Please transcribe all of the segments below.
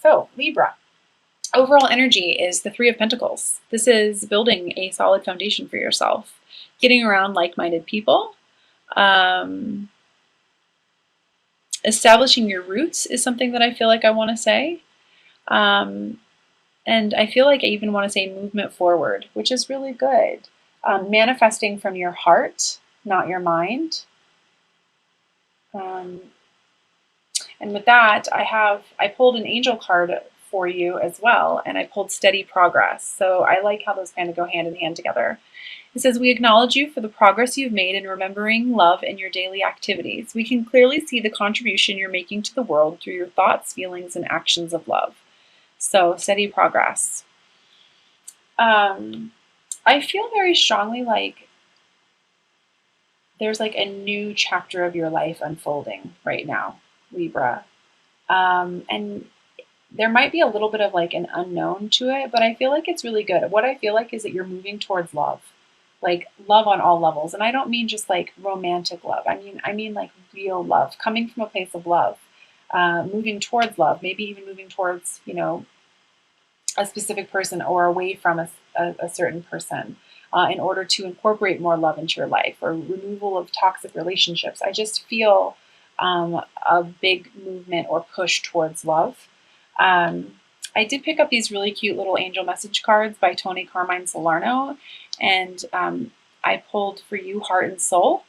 So Libra, overall energy is the Three of Pentacles. This is building a solid foundation for yourself, getting around like-minded people. Establishing your roots is something that I feel like I want to say. And I feel like I even want to say movement forward, which is really good. Manifesting from your heart, not your mind. And with that, I pulled an angel card for you as well, and I pulled steady progress. So I like how those kind of go hand in hand together. It says, we acknowledge you for the progress you've made in remembering love in your daily activities. We can clearly see the contribution you're making to the world through your thoughts, feelings, and actions of love. So steady progress. I feel very strongly like there's like a new chapter of your life unfolding right now, Libra. And there might be a little bit of like an unknown to it, but I feel like it's really good. What I feel like is that you're moving towards love, like love on all levels. And I don't mean just like romantic love. I mean like real love, coming from a place of love, moving towards love, maybe even moving towards, you know, a specific person or away from a certain person in order to incorporate more love into your life, or removal of toxic relationships. I just feel a big movement or push towards love. I did pick up these really cute little angel message cards by Tony Carmine Salerno, and I pulled for you heart and soul.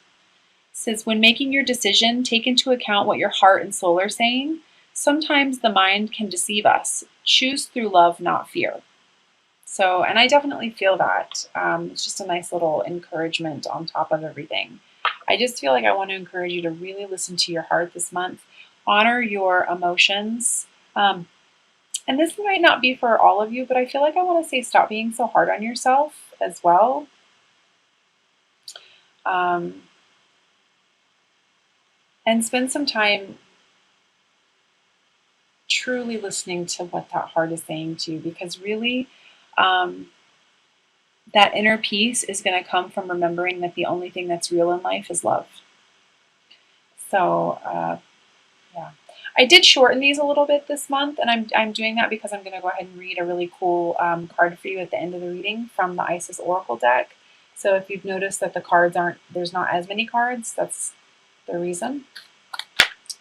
It says, when making your decision, take into account what your heart and soul are saying. Sometimes the mind can deceive us. Choose through love, not fear. So, and I definitely feel that. It's just a nice little encouragement on top of everything. I just feel like I want to encourage you to really listen to your heart this month. Honor your emotions. And this might not be for all of you, but I feel like I want to say stop being so hard on yourself as well. And spend some time truly listening to what that heart is saying to you, because really that inner peace is going to come from remembering that the only thing that's real in life is love. So yeah, I did shorten these a little bit this month, and I'm doing that because I'm going to go ahead and read a really cool card for you at the end of the reading from the Isis Oracle deck. So if you've noticed that the cards there's not as many cards, that's the reason.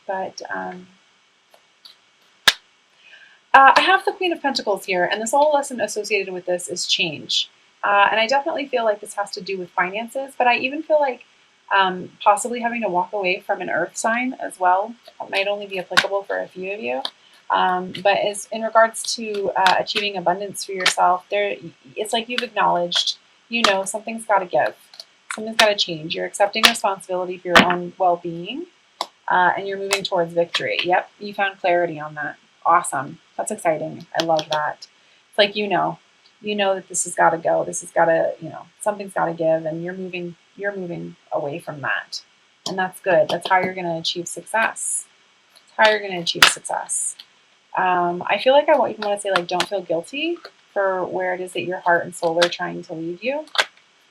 But I have the Queen of Pentacles here, and the soul lesson associated with this is change. And I definitely feel like this has to do with finances, but I even feel like possibly having to walk away from an earth sign as well. It might only be applicable for a few of you. But as in regards to achieving abundance for yourself, it's like you've acknowledged, you know, something's got to give. Something's got to change. You're accepting responsibility for your own well-being, and you're moving towards victory. Yep, you found clarity on that. Awesome. That's exciting. I love that. It's like, you know that this has got to go. This has got to, you know, something's got to give, and you're moving away from that. And that's good. That's how you're going to achieve success. That's how you're going to achieve success. I feel like I want to say, like, don't feel guilty for where it is that your heart and soul are trying to lead you.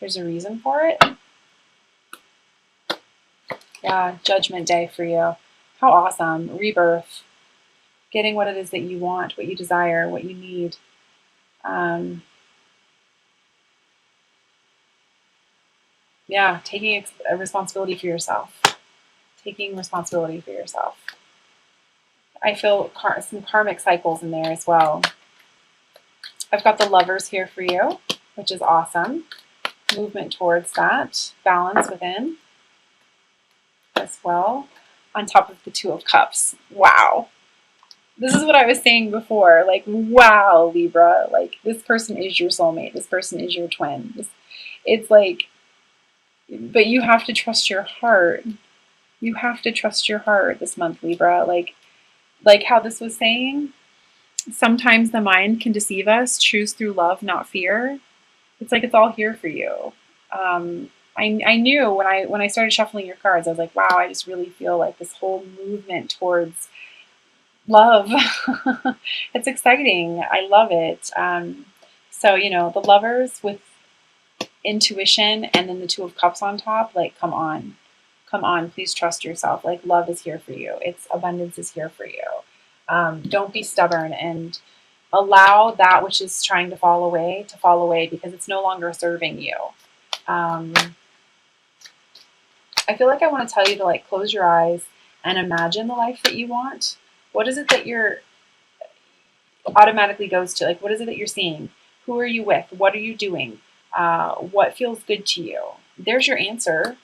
There's a reason for it. Yeah, Judgment Day for you. How awesome. Rebirth. Getting what it is that you want, what you desire, what you need. Yeah, taking a responsibility for yourself. Taking responsibility for yourself. I feel some karmic cycles in there as well. I've got the Lovers here for you, which is awesome. Movement towards that. Balance within as well. On top of the Two of Cups. Wow. This is what I was saying before. Like, wow, Libra. Like, this person is your soulmate. This person is your twin. It's like, but you have to trust your heart. You have to trust your heart this month, Libra. Like how this was saying, sometimes the mind can deceive us. Choose through love, not fear. It's like it's all here for you. I knew when I started shuffling your cards, I was like, wow, I just really feel like this whole movement towards love. It's exciting. I love it. So, you know, the Lovers with intuition and then the Two of Cups on top, like, come on, please trust yourself. Like, love is here for you. It's abundance is here for you. Don't be stubborn and allow that which is trying to fall away because it's no longer serving you. I feel like I want to tell you to like close your eyes and imagine the life that you want. What is it that you're automatically goes to? Like, what is it that you're seeing? Who are you with? What are you doing? What feels good to you? There's your answer.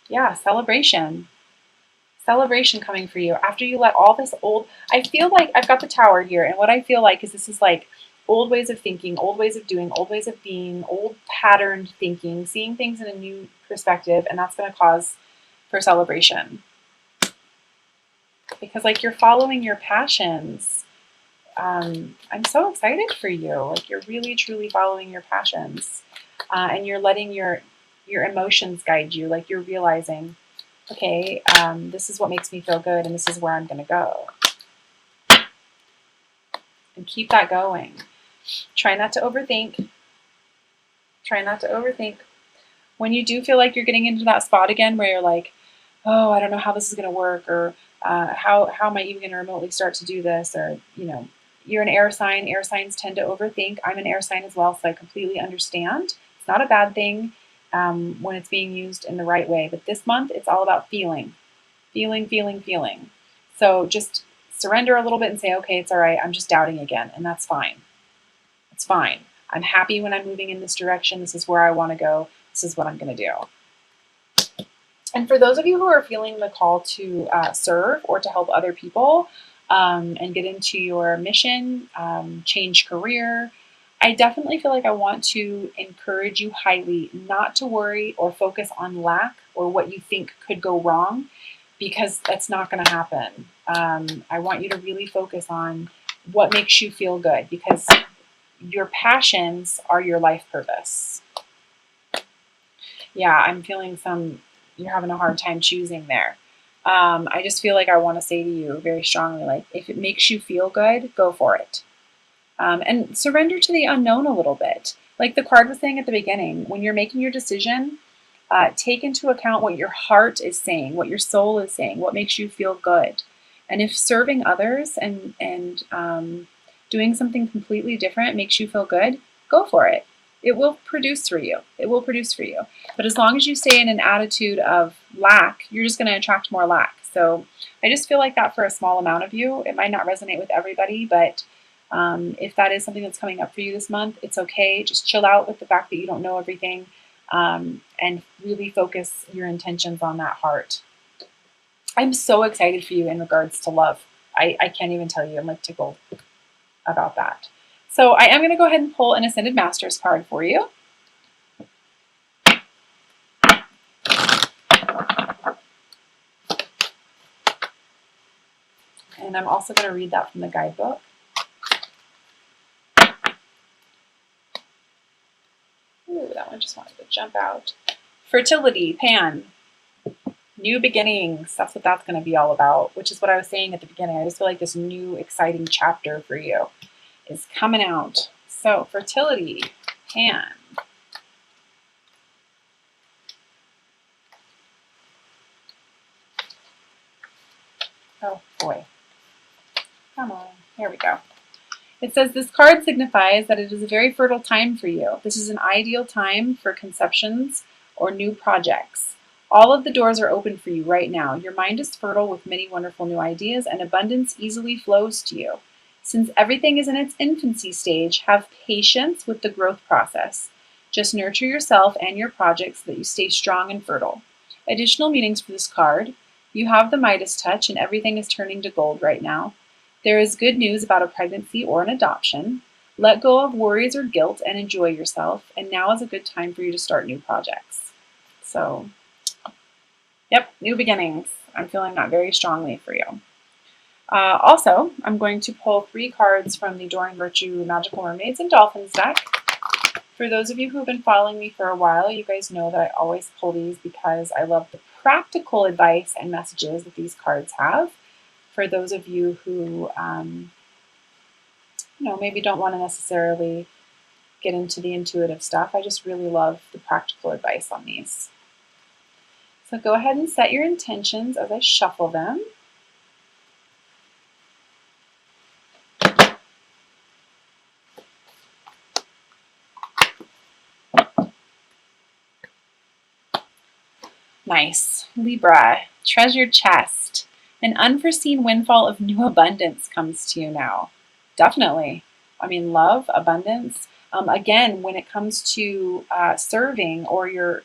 Yeah, celebration. Celebration coming for you after you let all this old. I feel like I've got the tower here, and what I feel like is this is like old ways of thinking, old ways of doing, old ways of being, old patterned thinking, seeing things in a new perspective, and that's going to cause for celebration. Because like you're following your passions. I'm so excited for you. Like you're really truly following your passions, and you're letting your emotions guide you. Like you're realizing, okay, this is what makes me feel good, and this is where I'm going to go. And keep that going. Try not to overthink. Try not to overthink. When you do feel like you're getting into that spot again where you're like, oh, I don't know how this is going to work, or how am I even going to remotely start to do this, or, you know, you're an air sign. Air signs tend to overthink. I'm an air sign as well, so I completely understand. It's not a bad thing when it's being used in the right way. But this month, it's all about feeling. Feeling, feeling, feeling. So just surrender a little bit and say, okay, it's all right. I'm just doubting again, and that's fine. It's fine. I'm happy when I'm moving in this direction. This is where I want to go. This is what I'm going to do. And for those of you who are feeling the call to serve or to help other people and get into your mission, change career, I definitely feel like I want to encourage you highly not to worry or focus on lack or what you think could go wrong, because that's not going to happen. I want you to really focus on what makes you feel good, because your passions are your life purpose. Yeah, I'm feeling you're having a hard time choosing there. I just feel like I want to say to you very strongly, like, if it makes you feel good, go for it. And surrender to the unknown a little bit. Like the card was saying at the beginning, when you're making your decision, take into account what your heart is saying, what your soul is saying, what makes you feel good. And if serving others and doing something completely different makes you feel good, go for it. It will produce for you. It will produce for you. But as long as you stay in an attitude of lack, you're just going to attract more lack. So I just feel like that for a small amount of you. It might not resonate with everybody, but if that is something that's coming up for you this month, it's okay. Just chill out with the fact that you don't know everything, and really focus your intentions on that heart. I'm so excited for you in regards to love. I can't even tell you. I'm like tickled about that. So I am going to go ahead and pull an Ascended Masters card for you. And I'm also going to read that from the guidebook. Ooh, that one just wanted to jump out. Fertility, Pan. New beginnings. That's what that's going to be all about, which is what I was saying at the beginning. I just feel like this new exciting chapter for you is coming out. So fertility, Pan. Oh boy. Come on. Here we go. It says this card signifies that it is a very fertile time for you. This is an ideal time for conceptions or new projects. All of the doors are open for you right now. Your mind is fertile with many wonderful new ideas, and abundance easily flows to you. Since everything is in its infancy stage, have patience with the growth process. Just nurture yourself and your projects so that you stay strong and fertile. Additional meanings for this card. You have the Midas touch, and everything is turning to gold right now. There is good news about a pregnancy or an adoption. Let go of worries or guilt and enjoy yourself. And now is a good time for you to start new projects. So, yep, new beginnings. I'm feeling that very strongly for you. Also, I'm going to pull 3 cards from the Adoring Virtue Magical Mermaids and Dolphins deck. For those of you who have been following me for a while, you guys know that I always pull these because I love the practical advice and messages that these cards have. For those of you who, maybe don't want to necessarily get into the intuitive stuff, I just really love the practical advice on these. So go ahead and set your intentions as I shuffle them. Nice. Libra, treasure chest. An unforeseen windfall of new abundance comes to you now. Definitely. I mean, love, abundance. Again, when it comes to serving or you're,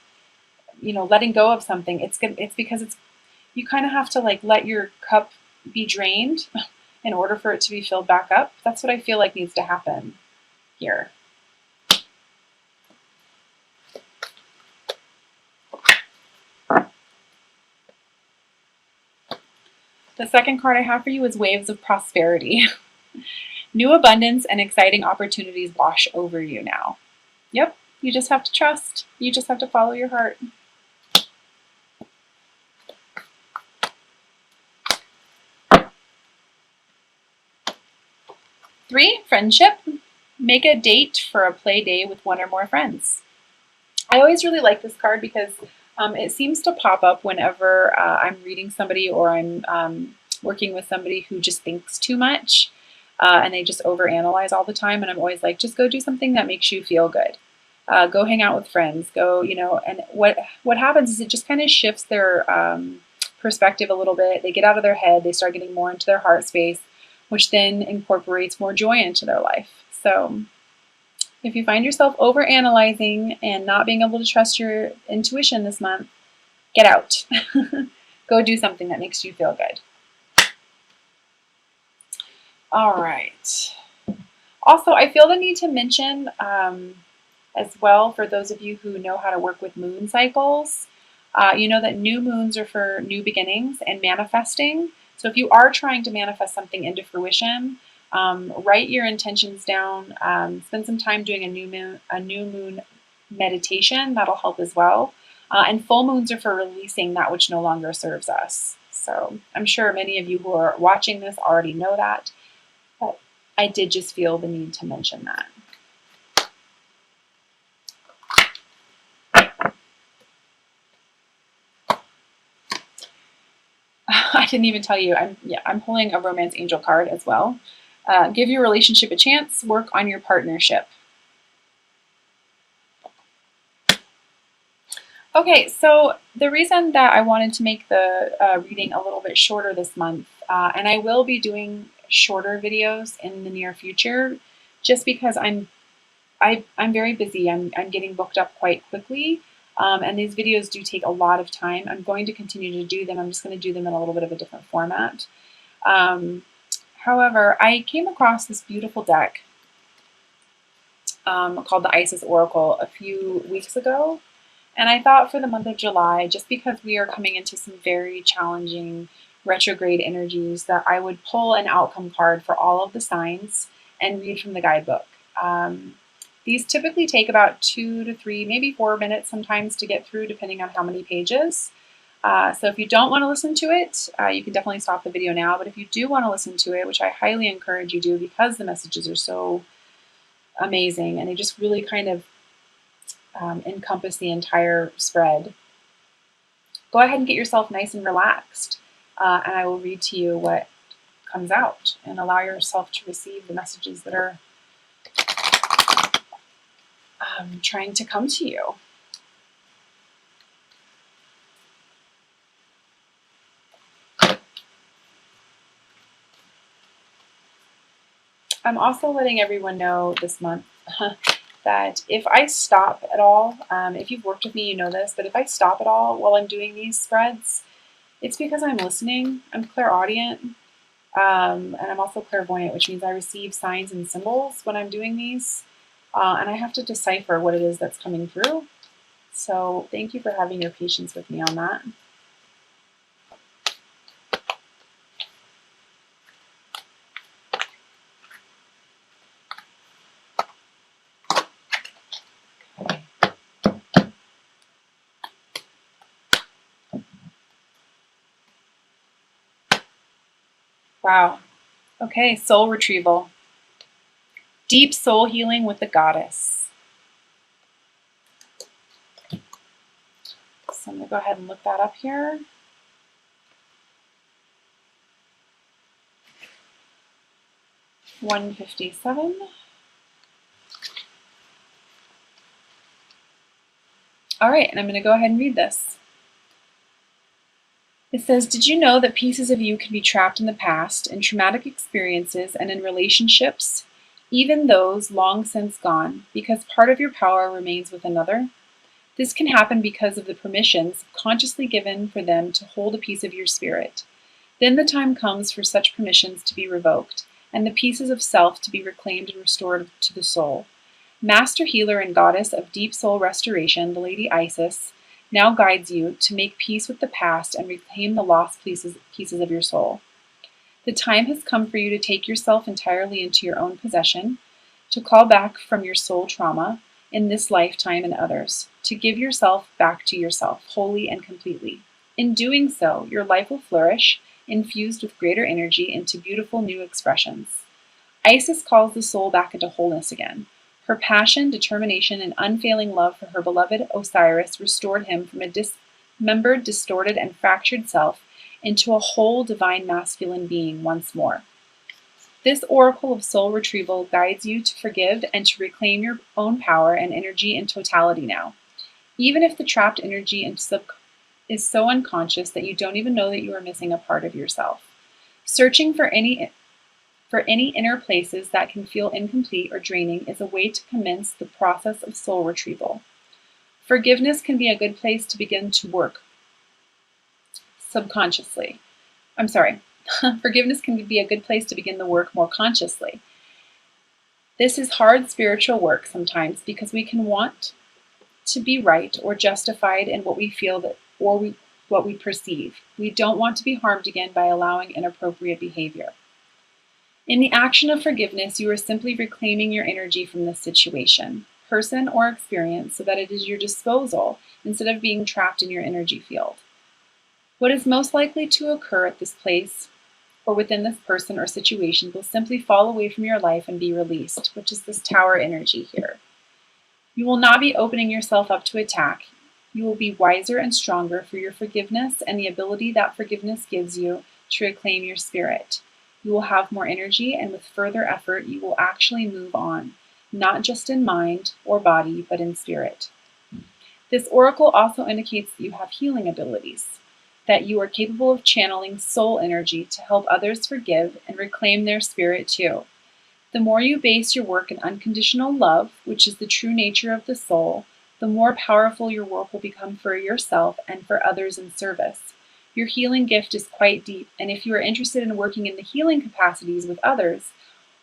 letting go of something, it's good. It's because you kind of have to like let your cup be drained in order for it to be filled back up. That's what I feel like needs to happen here. The second card I have for you is Waves of Prosperity. New abundance and exciting opportunities wash over you now. Yep, you just have to trust. You just have to follow your heart. 3, friendship. Make a date for a play day with one or more friends. I always really like this card because it seems to pop up whenever I'm reading somebody or I'm working with somebody who just thinks too much and they just overanalyze all the time. And I'm always like, just go do something that makes you feel good. Go hang out with friends. Go, and what happens is it just kind of shifts their perspective a little bit. They get out of their head. They start getting more into their heart space, which then incorporates more joy into their life. So if you find yourself overanalyzing and not being able to trust your intuition this month, get out. Go do something that makes you feel good. All right. Also, I feel the need to mention as well, for those of you who know how to work with moon cycles, you know that new moons are for new beginnings and manifesting. So if you are trying to manifest something into fruition, write your intentions down. Spend some time doing a new moon meditation. That'll help as well. And full moons are for releasing that which no longer serves us. So I'm sure many of you who are watching this already know that, but I did just feel the need to mention that. I didn't even tell you. I'm pulling a romance angel card as well. Give your relationship a chance. Work on your partnership. Okay, so the reason that I wanted to make the reading a little bit shorter this month, and I will be doing shorter videos in the near future, just because I'm very busy. I'm getting booked up quite quickly. And these videos do take a lot of time. I'm going to continue to do them. I'm just going to do them in a little bit of a different format. However, I came across this beautiful deck called the Isis Oracle a few weeks ago. And I thought for the month of July, just because we are coming into some very challenging retrograde energies, that I would pull an outcome card for all of the signs and read from the guidebook. These typically take about 2 to 3, maybe 4 minutes sometimes to get through, depending on how many pages. So if you don't want to listen to it, you can definitely stop the video now. But if you do want to listen to it, which I highly encourage you do because the messages are so amazing and they just really kind of encompass the entire spread, go ahead and get yourself nice and relaxed. And I will read to you what comes out and allow yourself to receive the messages that are trying to come to you. I'm also letting everyone know this month that if I stop at all, if you've worked with me, you know this, but if I stop at all while I'm doing these spreads, it's because I'm listening. I'm clairaudient, and I'm also clairvoyant, which means I receive signs and symbols when I'm doing these, and I have to decipher what it is that's coming through. So thank you for having your patience with me on that. Wow. Okay, soul retrieval. Deep soul healing with the goddess. So I'm going to go ahead and look that up here. $157. All right, and I'm going to go ahead and read this. It says, did you know that pieces of you can be trapped in the past, in traumatic experiences, and in relationships, even those long since gone, because part of your power remains with another? This can happen because of the permissions consciously given for them to hold a piece of your spirit. Then the time comes for such permissions to be revoked, and the pieces of self to be reclaimed and restored to the soul. Master healer and goddess of deep soul restoration, the Lady Isis, now guides you to make peace with the past and reclaim the lost pieces of your soul. The time has come for you to take yourself entirely into your own possession, to call back from your soul trauma in this lifetime and others, to give yourself back to yourself, wholly and completely. In doing so, your life will flourish, infused with greater energy into beautiful new expressions. Isis calls the soul back into wholeness again. Her passion, determination, and unfailing love for her beloved Osiris restored him from a dismembered, distorted, and fractured self into a whole divine masculine being once more. This oracle of soul retrieval guides you to forgive and to reclaim your own power and energy in totality now. Even if the trapped energy is so unconscious that you don't even know that you are missing a part of yourself. Searching for any inner places that can feel incomplete or draining is a way to commence the process of soul retrieval. Forgiveness can be a good place to begin to work subconsciously. Forgiveness can be a good place to begin the work more consciously. This is hard spiritual work sometimes because we can want to be right or justified in what we feel what we perceive. We don't want to be harmed again by allowing inappropriate behavior. In the action of forgiveness, you are simply reclaiming your energy from this situation, person, or experience so that it is your disposal instead of being trapped in your energy field. What is most likely to occur at this place or within this person or situation will simply fall away from your life and be released, which is this tower energy here. You will not be opening yourself up to attack. You will be wiser and stronger for your forgiveness and the ability that forgiveness gives you to reclaim your spirit. You will have more energy, and with further effort, you will actually move on, not just in mind or body, but in spirit. This oracle also indicates that you have healing abilities, that you are capable of channeling soul energy to help others forgive and reclaim their spirit too. The more you base your work in unconditional love, which is the true nature of the soul, the more powerful your work will become for yourself and for others in service. Your healing gift is quite deep, and if you are interested in working in the healing capacities with others,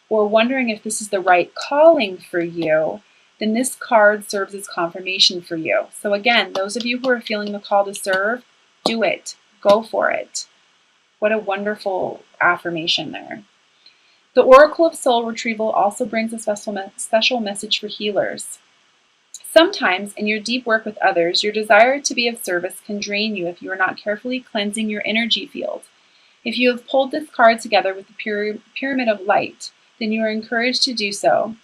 or wondering if this is the right calling for you, then this card serves as confirmation for you. So again, those of you who are feeling the call to serve, do it. Go for it. What a wonderful affirmation there. The Oracle of Soul Retrieval also brings a special message for healers. Sometimes, in your deep work with others, your desire to be of service can drain you if you are not carefully cleansing your energy field. If you have pulled this card together with the Pyramid of Light, then you are encouraged to do so.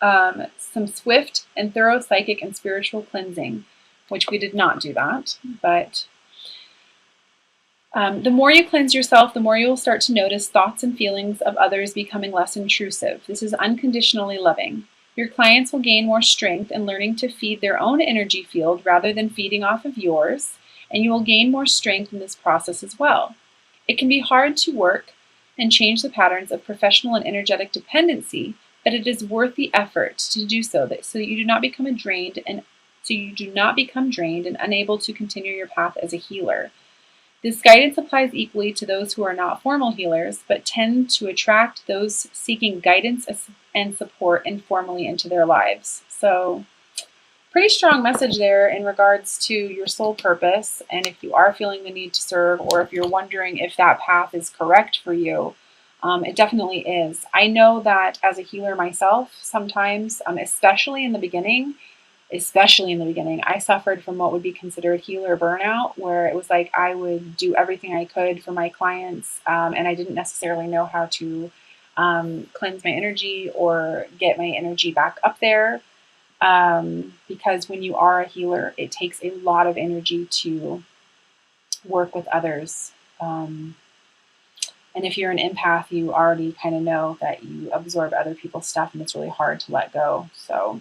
Some swift and thorough psychic and spiritual cleansing, which we did not do that, but the more you cleanse yourself, the more you will start to notice thoughts and feelings of others becoming less intrusive. This is unconditionally loving. Your clients will gain more strength in learning to feed their own energy field rather than feeding off of yours, and you will gain more strength in this process as well. It can be hard to work and change the patterns of professional and energetic dependency, but it is worth the effort to do so that you do not become drained and unable to continue your path as a healer. This guidance applies equally to those who are not formal healers, but tend to attract those seeking guidance and support informally into their lives. So, pretty strong message there in regards to your soul purpose, and if you are feeling the need to serve, or if you're wondering if that path is correct for you, it definitely is. I know that as a healer myself, sometimes, especially in the beginning, I suffered from what would be considered healer burnout, where it was like I would do everything I could for my clients, and I didn't necessarily know how to cleanse my energy or get my energy back up there. Because when you are a healer, it takes a lot of energy to work with others. And if you're an empath, you already kind of know that you absorb other people's stuff and it's really hard to let go. So